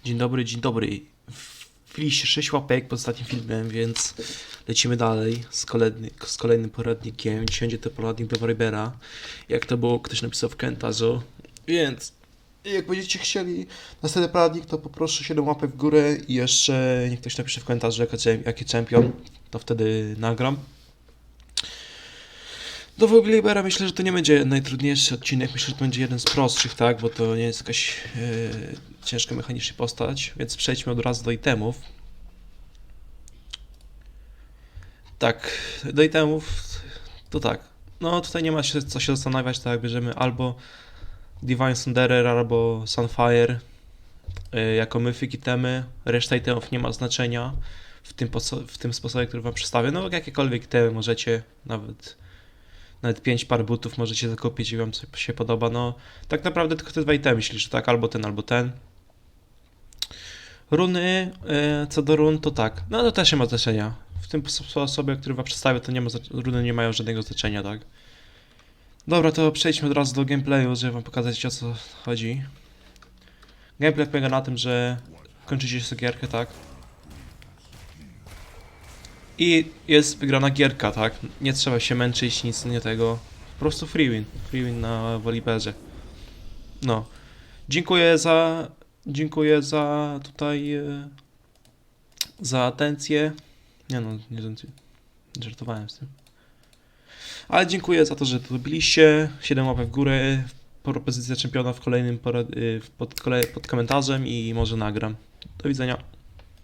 Dzień dobry, dzień dobry. Wbiliście 6 łapek pod ostatnim filmem, więc lecimy dalej z kolejnym poradnikiem. Dzisiaj będzie to poradnik do Rybera. Jak to było, ktoś napisał w komentarzu. Więc jak będziecie chcieli następny poradnik, to poproszę 7 łapek w górę i jeszcze niech ktoś napisze w komentarzu jaki czempion, to wtedy nagram. Do Rybera myślę, że to nie będzie najtrudniejszy odcinek, myślę, że to będzie jeden z prostszych, tak, bo to nie jest jakaś ciężka mechanicznie postać, więc przejdźmy od razu do itemów. Tak, do itemów to tak, no tutaj nie ma się co się zastanawiać, tak, bierzemy albo Divine Sunderer, albo Sunfire jako mythic itemy, reszta itemów nie ma znaczenia w tym sposobie, który wam przedstawię, no jakiekolwiek itemy możecie, nawet 5 par butów możecie zakupić i wam się podoba, no tak naprawdę tylko te dwa itemy, myślę, że tak, albo ten, albo ten. Runy, co do run, to tak, no to też nie ma znaczenia. W tym sposobie, który wam przedstawię, to runy nie mają żadnego znaczenia, tak. Dobra, to przejdźmy od razu do gameplayu, żeby wam pokazać, o co chodzi. Gameplay polega na tym, że kończycie sobie gierkę, tak. I jest wygrana gierka, tak? Nie trzeba się męczyć, nic nie tego. Po prostu free win. Free win na Volibearze. No. Dziękuję za tutaj za atencję. Nie no, nie żartowałem z tym. Ale dziękuję za to, że tu byliście. 7 łapek w górę. Propozycja czempiona w kolejnym pod komentarzem i może nagram. Do widzenia.